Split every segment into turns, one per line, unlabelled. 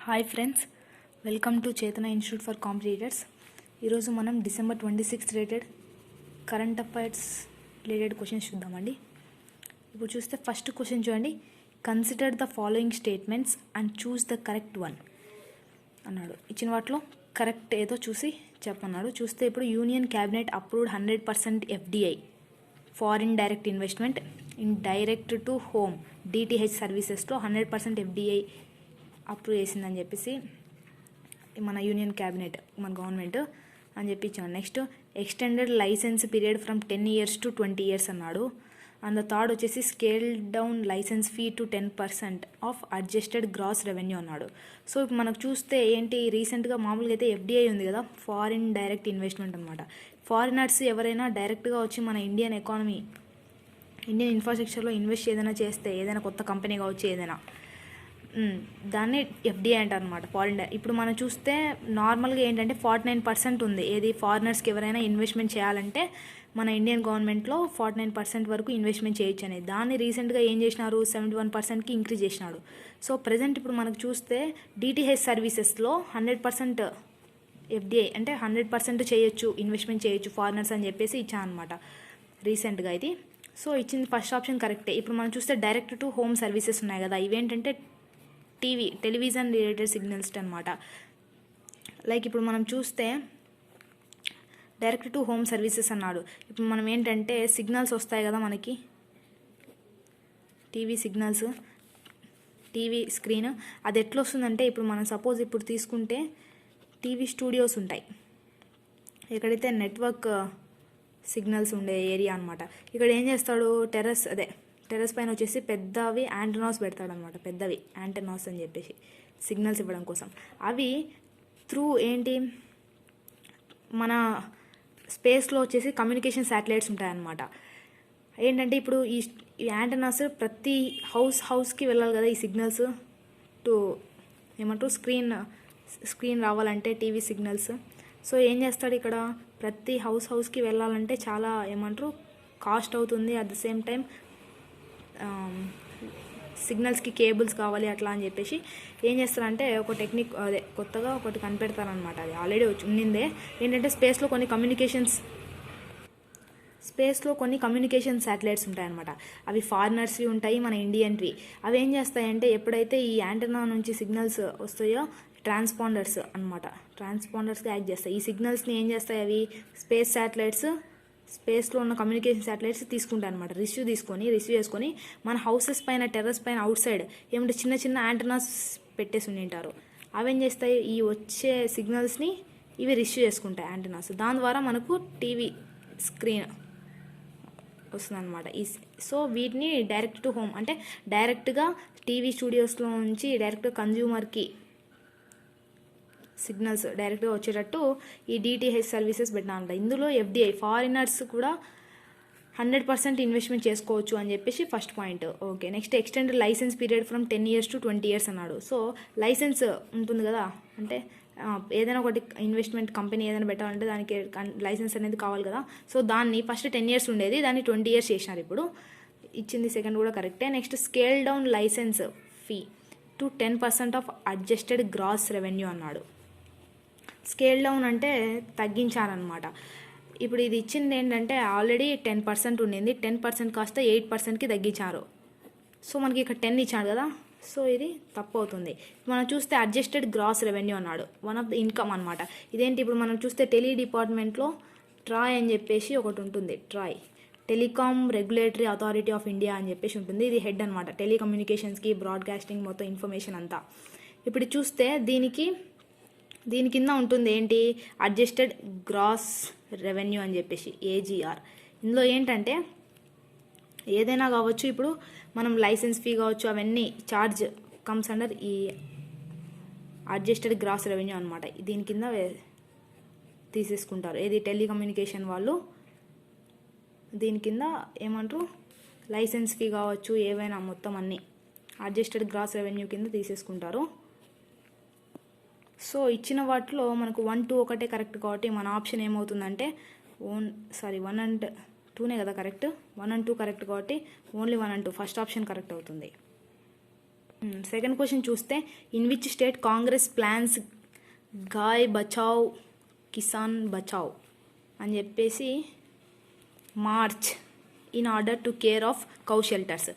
Hi friends, welcome to చేతన institute for competitors. ఈరోజు మనం December 26 related current affairs related questions చూద్దామండి. ఇప్పుడు చూస్తే ఫస్ట్ క్వశ్చన్ చూడండి. Consider the following statements and choose the correct one అన్నాడు. ఇచ్చిన వాటిలో కరెక్ట్ ఏదో చూసి చెప్పన్నాడు. చూస్తే ఇప్పుడు union cabinet approved 100% FDI foreign direct investment in direct to home DTH సర్వీసెస్లో 100% FDI అప్రూవ్ చేసిందని చెప్పేసి మన యూనియన్ క్యాబినెట్, మన గవర్నమెంట్ అని చెప్పి ఇచ్చాను. Next extended license period from 10 years to 20 years అన్నాడు. అండ్ థర్డ్ వచ్చేసి scale down license fee to 10% of adjusted gross revenue అన్నాడు. సో ఇప్పుడు మనకు చూస్తే ఏంటి, రీసెంట్గా మామూలుగా అయితే FDI ఉంది కదా, ఫారిన్ డైరెక్ట్ ఇన్వెస్ట్మెంట్ అనమాట. ఫారినర్స్ ఎవరైనా డైరెక్ట్గా వచ్చి మన ఇండియన్ ఎకానమీ, ఇండియన్ ఇన్ఫ్రాస్ట్రక్చర్లో ఇన్వెస్ట్ ఏదైనా చేస్తే, ఏదైనా కొత్త కంపెనీ కావచ్చు, ఏదైనా దాన్ని FDI అంటారు అనమాట, ఫారిన్. ఇప్పుడు మనం చూస్తే నార్మల్గా ఏంటంటే 49% ఉంది. ఏది, ఫారినర్స్కి ఎవరైనా ఇన్వెస్ట్మెంట్ చేయాలంటే మన ఇండియన్ గవర్నమెంట్లో 49% వరకు ఇన్వెస్ట్మెంట్ చేయొచ్చు అనేది. దాన్ని రీసెంట్గా ఏం చేసినారు, 71%కి ఇంక్రీజ్ చేసినాడు. సో ప్రజెంట్ ఇప్పుడు మనకు చూస్తే DTH సర్వీసెస్లో 100% FDI అంటే 100% చేయొచ్చు, ఇన్వెస్ట్మెంట్ చేయొచ్చు ఫారినర్స్ అని చెప్పేసి ఇచ్చాను అనమాట రీసెంట్గా ఇది. సో ఇచ్చింది ఫస్ట్ ఆప్షన్ కరెక్టే. ఇప్పుడు మనం చూస్తే డైరెక్ట్ టు హోమ్ సర్వీసెస్ ఉన్నాయి కదా, ఇవేంటంటే టెలివిజన్ రిలేటెడ్ సిగ్నల్స్ అనమాట. లైక్ ఇప్పుడు మనం చూస్తే డైరెక్ట్ టు హోమ్ సర్వీసెస్ అన్నాడు. ఇప్పుడు మనం ఏంటంటే సిగ్నల్స్ వస్తాయి కదా మనకి, టీవీ సిగ్నల్స్, టీవీ స్క్రీన్, అది ఎట్లా వస్తుందంటే, ఇప్పుడు మనం సపోజ్ ఇప్పుడు తీసుకుంటే టీవీ స్టూడియోస్ ఉంటాయి, ఎక్కడైతే నెట్వర్క్ సిగ్నల్స్ ఉండే ఏరియా అనమాట. ఇక్కడ ఏం చేస్తాడు, టెర్రస్ పైన వచ్చేసి పెద్దవి యాంటెనాస్ పెడతాడనమాట, పెద్దవి యాంటెనాస్ అని చెప్పేసి సిగ్నల్స్ ఇవ్వడం కోసం. అవి త్రూ ఏంటి, మన స్పేస్లో వచ్చేసి కమ్యూనికేషన్ శాటిలైట్స్ ఉంటాయన్నమాట. ఏంటంటే ఇప్పుడు ఈ యాంటెనాస్ ప్రతి హౌస్కి వెళ్ళాలి కదా ఈ సిగ్నల్స్, టు ఏమంటారు స్క్రీన్ రావాలంటే టీవీ సిగ్నల్స్. సో ఏం చేస్తాడు ఇక్కడ, ప్రతి హౌస్కి వెళ్ళాలంటే చాలా ఏమంటారు కాస్ట్ అవుతుంది. అట్ ద సేమ్ టైం సిగ్నల్స్కి కేబుల్స్ కావాలి అట్లా అని చెప్పేసి ఏం చేస్తారంటే ఒక టెక్నిక్, కొత్తగా ఒకటి కనిపెడతారనమాట. అది ఆల్రెడీ ఉన్నిందే. ఏంటంటే స్పేస్లో కొన్ని కమ్యూనికేషన్ శాటిలైట్స్ ఉంటాయన్నమాట. అవి ఫారినర్స్వి ఉంటాయి, మన ఇండియన్వి. అవి ఏం చేస్తాయంటే ఎప్పుడైతే ఈ యాంటెనా నుంచి సిగ్నల్స్ వస్తాయో ట్రాన్స్పాండర్స్గా యాక్ట్ చేస్తాయి. ఈ సిగ్నల్స్ని ఏం చేస్తాయి, అవి స్పేస్లో ఉన్న కమ్యూనికేషన్ శాటిలైట్స్ తీసుకుంటాయి అనమాట. రిసీవ్ చేసుకొని మన హౌసెస్ పైన, టెర్రస్ పైన, అవుట్ సైడ్ ఏమంటే చిన్న చిన్న యాంటెనాస్ పెట్టేసి ఉంటారు. అవి ఏం చేస్తాయి, ఈ వచ్చే సిగ్నల్స్ని ఇవి రిసీవ్ చేసుకుంటాయి యాంటెనాస్. దాని ద్వారా మనకు టీవీ స్క్రీన్ వస్తుందన్నమాట. సో వీటిని డైరెక్ట్ టు హోమ్ అంటే డైరెక్ట్గా టీవీ స్టూడియోస్లో నుంచి డైరెక్ట్గా కన్జ్యూమర్కి సిగ్నల్స్ డైరెక్ట్గా వచ్చేటట్టు ఈ DTH సర్వీసెస్ పెట్టాలంట. ఇందులో FDI ఫారినర్స్ కూడా 100% ఇన్వెస్ట్మెంట్ చేసుకోవచ్చు అని చెప్పేసి first point. Okay, next extend license period from 10 years to 20 years అన్నాడు. సో లైసెన్స్ ఉంటుంది కదా, అంటే ఏదైనా ఒకటి ఇన్వెస్ట్మెంట్ కంపెనీ ఏదైనా పెట్టాలంటే దానికి లైసెన్స్ అనేది కావాలి కదా. సో దాన్ని ఫస్ట్ 10 years ఉండేది, దాన్ని 20 years చేసినారు. ఇప్పుడు ఇచ్చింది సెకండ్ కూడా కరెక్టే. Next scale down license fee to 10% of adjusted gross revenue అన్నాడు. స్కేల్ డౌన్ అంటే తగ్గించారనమాట. ఇప్పుడు ఇది ఇచ్చింది ఏంటంటే ఆల్రెడీ 10% ఉండింది, 10% కాస్త 8%కి తగ్గించారు. సో మనకి ఇక్కడ 10 ఇచ్చాడు కదా, సో ఇది తప్పు అవుతుంది. మనం చూస్తే అడ్జస్టెడ్ గ్రాస్ రెవెన్యూ అన్నాడు, వన్ ఆఫ్ ద ఇన్కమ్ అనమాట. ఇదేంటి, ఇప్పుడు మనం చూస్తే టెలి డిపార్ట్మెంట్లో ట్రాయ్ అని చెప్పేసి ఒకటి ఉంటుంది, Troy telecom regulatory authority of India అని చెప్పేసి ఉంటుంది. ఇది హెడ్ అనమాట, టెలికమ్యూనికేషన్స్కి, బ్రాడ్కాస్టింగ్ మొత్తం ఇన్ఫర్మేషన్ అంతా. ఇప్పుడు చూస్తే దీని కింద ఉంటుంది ఏంటి, అడ్జస్టెడ్ గ్రాస్ రెవెన్యూ అని చెప్పేసి AGR. ఇందులో ఏంటంటే ఏదైనా కావచ్చు, ఇప్పుడు మనం లైసెన్స్ ఫీ కావచ్చు, అవన్నీ చార్జ్ కమ్స్ అండర్ ఈ అడ్జస్టెడ్ గ్రాస్ రెవెన్యూ అనమాట. దీని కింద తీసేసుకుంటారు. ఏది, టెలికమ్యూనికేషన్ వాళ్ళు దీని కింద ఏమంటారు, లైసెన్స్ ఫీ కావచ్చు, ఏవైనా మొత్తం అన్నీ అడ్జస్టెడ్ గ్రాస్ రెవెన్యూ కింద తీసేసుకుంటారు. సో ఇచ్చిన వాటిలో మనకు 1, 2 ఒకటే కరెక్ట్ కాబట్టి మన ఆప్షన్ ఏమవుతుందంటే 1 and 2నే కదా కరెక్ట్, 1 and 2 కరెక్ట్ కాబట్టి only 1 and 2 first option correct అవుతుంది. సెకండ్ క్వశ్చన్ చూస్తే in which state Congress plans Gai Bachao Kisan Bachao అని చెప్పేసి march in order to care of cow shelters.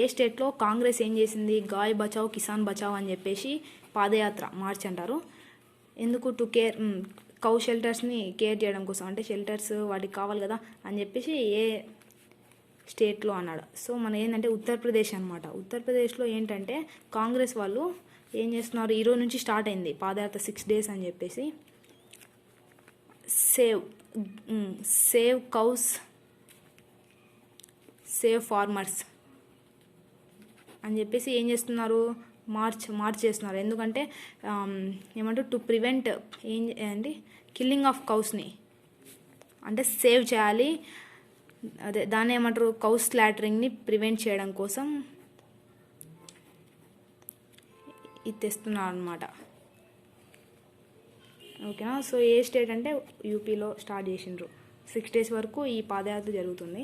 ఏ స్టేట్లో కాంగ్రెస్ ఏం చేసింది, గాయ్ బచావ్ కిసాన్ బచావ్ అని చెప్పేసి పాదయాత్ర మార్చ్ అంటారు. ఎందుకు, టు కేర్ కౌ షెల్టర్స్ని కేర్ చేయడం కోసం, అంటే షెల్టర్స్ వాటికి కావాలి కదా అని చెప్పేసి ఏ స్టేట్లో అన్నాడు. సో మన ఏంటంటే ఉత్తరప్రదేశ్ అనమాట. ఉత్తరప్రదేశ్లో ఏంటంటే కాంగ్రెస్ వాళ్ళు ఏం చేస్తున్నారు, ఈరోజు నుంచి స్టార్ట్ అయింది పాదయాత్ర 6 days అని చెప్పేసి. సేవ్ కౌస్ సేవ్ ఫార్మర్స్ అని చెప్పేసి ఏం చేస్తున్నారు, మార్చ్ చేస్తున్నారు. ఎందుకంటే ఏమంటారు, టు ప్రివెంట్ ఏంటి కిల్లింగ్ ఆఫ్ కౌస్ని, అంటే సేవ్ చేయాలి, అదే దాన్ని ఏమంటారు కౌ స్లాటరింగ్ని ప్రివెంట్ చేయడం కోసం ఇది తెస్తున్నారు అనమాట. ఓకేనా. సో ఏ స్టేట్ అంటే యూపీలో స్టార్ట్ చేసిండ్రు. 6 days వరకు ఈ పాదయాత్ర జరుగుతుంది.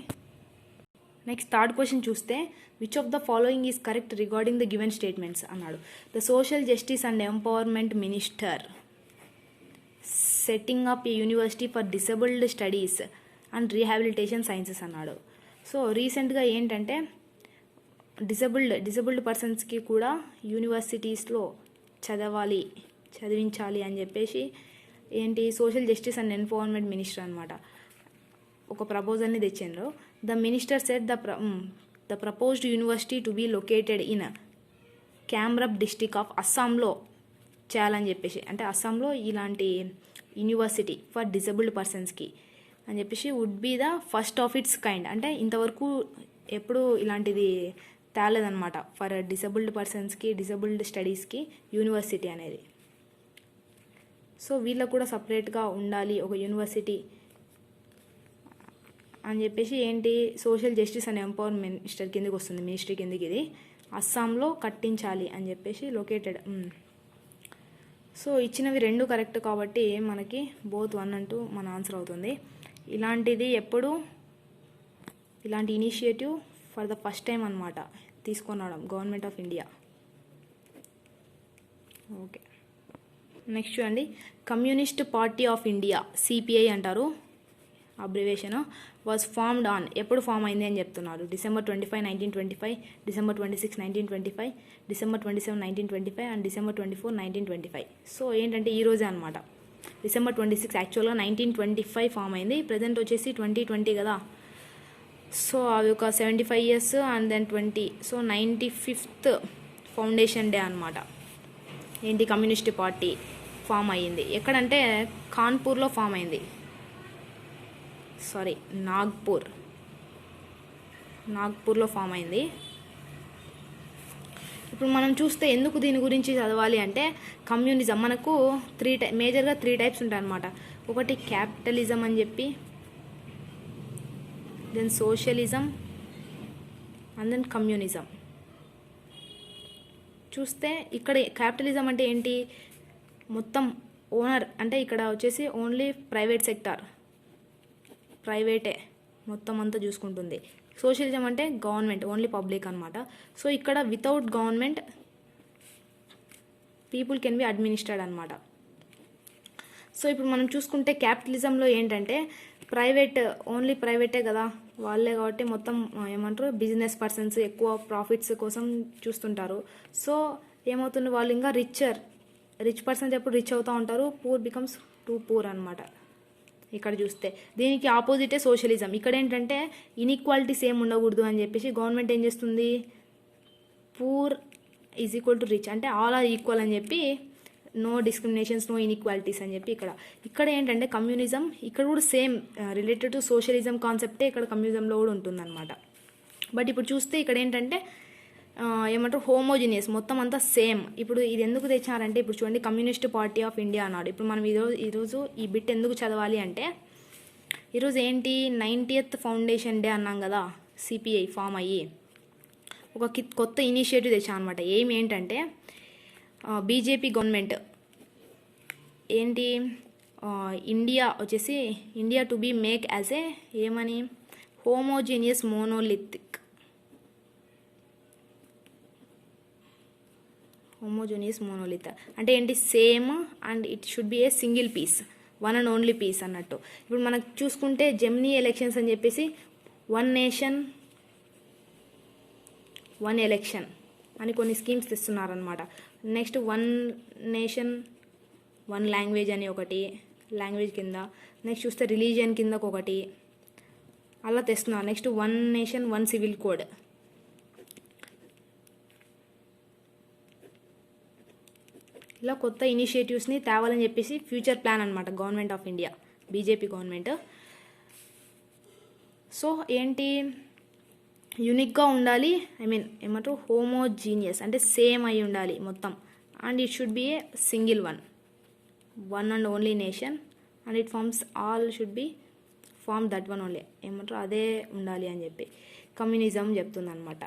నెక్స్ట్ థర్డ్ క్వశ్చన్ చూస్తే which of the following is correct regarding the given statements అన్నాడు. The social justice and empowerment minister setting up a university for disabled studies and rehabilitation sciences అన్నాడు. So రీసెంట్గా ఏంటంటే disabled పర్సన్స్కి కూడా యూనివర్సిటీస్లో చదివించాలి అని చెప్పేసి ఏంటి social justice and empowerment minister అనమాట ఒక ప్రపోజల్ని తెచ్చిండ్రు. The minister set the proposed university to be located in Kamrup district of అస్సాంలో చేయాలని చెప్పేసి, అంటే అస్సాంలో ఇలాంటి యూనివర్సిటీ ఫర్ డిసేబుల్డ్ పర్సన్స్కి అని చెప్పేసి would be the first of its kind, అంటే ఇంతవరకు ఎప్పుడు ఇలాంటిది తేలేదన్నమాట ఫర్ డిసేబుల్డ్ పర్సన్స్కి డిసేబుల్డ్ స్టడీస్కి యూనివర్సిటీ అనేది. సో వీళ్ళకు కూడా సపరేట్గా ఉండాలి ఒక యూనివర్సిటీ అని చెప్పేసి ఏంటి social justice and empowerment minister కిందకి వస్తుంది, మినిస్ట్రీ కిందకి. ఇది అస్సాంలో కట్టించాలి అని చెప్పేసి లొకేటెడ్. సో ఇచ్చినవి 2 కరెక్ట్ కాబట్టి మనకి బోత్ 1 and 2 మన ఆన్సర్ అవుతుంది. ఇలాంటిది ఎప్పుడు ఇలాంటి initiative for the first time అనమాట తీసుకున్నాడు government of India. Okay. Next చూడండి, Communist Party of India CPI అంటారు అబ్రివేషన్, వాజ్ ఫార్మ్డ్ ఆన్, ఎప్పుడు ఫామ్ అయింది అని చెప్తున్నారు. December 25, 1925, December 26, 1925, December 27, 1925 and December 24, 1925. So ఏంటంటే ఈ రోజే అనమాట December 26 యాక్చువల్గా 1925 ఫామ్ అయింది. ప్రజెంట్ వచ్చేసి 2020 కదా. సో అవి ఒక 75 years and then 20, so 95th foundation day అనమాట. ఏంటి కమ్యూనిస్ట్ పార్టీ ఫామ్ అయ్యింది ఎక్కడంటే కాన్పూర్లో ఫామ్ అయింది, సారీ నాగ్పూర్లో ఫామ్ అయింది. ఇప్పుడు మనం చూస్తే ఎందుకు దీని గురించి చదవాలి అంటే కమ్యూనిజం మనకు మేజర్గా 3 types ఉంటాయి అన్నమాట. ఒకటి క్యాపిటలిజం అని చెప్పి, then socialism and then communism. చూస్తే ఇక్కడ క్యాపిటలిజం అంటే ఏంటి, మొత్తం ఓనర్, అంటే ఇక్కడ వచ్చేసి ఓన్లీ ప్రైవేట్ సెక్టార్, ప్రైవేటే మొత్తం అంతా చూసుకుంటుంది. సోషలిజం అంటే గవర్నమెంట్, ఓన్లీ పబ్లిక్ అనమాట. సో ఇక్కడ without government people can be administered అనమాట. సో ఇప్పుడు మనం చూసుకుంటే క్యాపిటలిజంలో ఏంటంటే ఓన్లీ ప్రైవేటే కదా వాళ్ళే, కాబట్టి మొత్తం ఏమంటారు బిజినెస్ పర్సన్స్ ఎక్కువ ప్రాఫిట్స్ కోసం చూస్తుంటారు. సో ఏమవుతుంది, వాళ్ళు ఇంకా రిచ్ పర్సన్స్ ఎప్పుడు రిచ్ అవుతూ ఉంటారు, పూర్ బికమ్స్ టూ పూర్ అనమాట. ఇక్కడ చూస్తే దీనికి ఆపోజిటే సోషలిజం. ఇక్కడ ఏంటంటే ఇన్ఈక్వాలిటీస్ ఏమి ఉండకూడదు అని చెప్పేసి గవర్నమెంట్ ఏం చేస్తుంది, poor is equal to rich, అంటే ఆల్ ఆర్ ఈక్వల్ అని చెప్పి, నో డిస్క్రిమినేషన్స్, నో ఇన్ఈక్వాలిటీస్ అని చెప్పి ఇక్కడ ఏంటంటే కమ్యూనిజం, ఇక్కడ కూడా సేమ్ రిలేటెడ్ టు సోషలిజం కాన్సెప్టే ఇక్కడ కమ్యూనిజంలో కూడా ఉంటుందన్నమాట. బట్ ఇప్పుడు చూస్తే ఇక్కడ ఏంటంటే ఏమంటారు హోమోజినియస్, మొత్తం అంతా సేమ్. ఇప్పుడు ఇది ఎందుకు తెచ్చారంటే ఇప్పుడు చూడండి కమ్యూనిస్ట్ పార్టీ ఆఫ్ ఇండియా అన్నాడు. ఇప్పుడు మనం ఈరోజు ఈ బిట్ ఎందుకు చదవాలి అంటే ఈరోజు ఏంటి 90th ఫౌండేషన్ డే అన్నాం కదా, సిపిఐ ఫామ్ అయ్యి ఒక కొత్త ఇనిషియేటివ్ తెచ్చాం అనమాట. ఏం ఏంటంటే బీజేపీ గవర్నమెంట్ ఏంటి ఇండియా వచ్చేసి India to be make as a ఏమని హోమోజీనియస్ మోనోలిథిక్ హోమోజోనియస్ మోనోలిత్ అంటే ఏంటి, same and it should be a single piece, one and only piece అన్నట్టు. ఇప్పుడు మనకు చూసుకుంటే జెమినీ ఎలక్షన్స్ అని చెప్పేసి వన్ నేషన్ వన్ ఎలక్షన్ అని కొన్ని స్కీమ్స్ తెస్తున్నారనమాట. Next one nation one language అని ఒకటి లాంగ్వేజ్ కింద, నెక్స్ట్ చూస్తే రిలీజియన్ కిందకు ఒకటి అలా తెస్తున్నారు. Next one nation one civil code, ఇలా కొత్త ఇనిషియేటివ్స్ని తేవాలని చెప్పేసి ఫ్యూచర్ ప్లాన్ అనమాట government of India, BJP government. So ఏంటి, యూనిక్గా ఉండాలి, ఐ మీన్ ఏమంటారు హోమోజీనియస్ అంటే సేమ్ అయి ఉండాలి మొత్తం, and it should be a single one and only nation, and it forms all should be form that one only, ఏమంటారు అదే ఉండాలి అని చెప్పి కమ్యూనిజం చెప్తుంది అనమాట.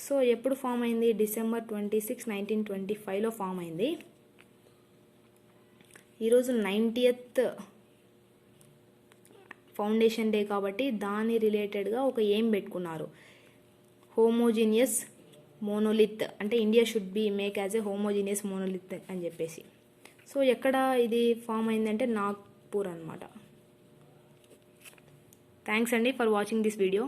సో ఎప్పుడు ఫామ్ అయింది, December 26, 1925లో ఫామ్ అయింది. ఈరోజు 90th ఫౌండేషన్ డే కాబట్టి దాని రిలేటెడ్గా ఒక ఎయిమ్ పెట్టుకున్నారు, హోమోజీనియస్ మోనోలిత్ అంటే India should be make as A homogeneous monolith అని చెప్పేసి. సో ఎక్కడ ఇది ఫామ్ అయిందంటే నాగ్పూర్ అనమాట. థ్యాంక్స్ అండి ఫర్ వాచింగ్ దిస్ వీడియో.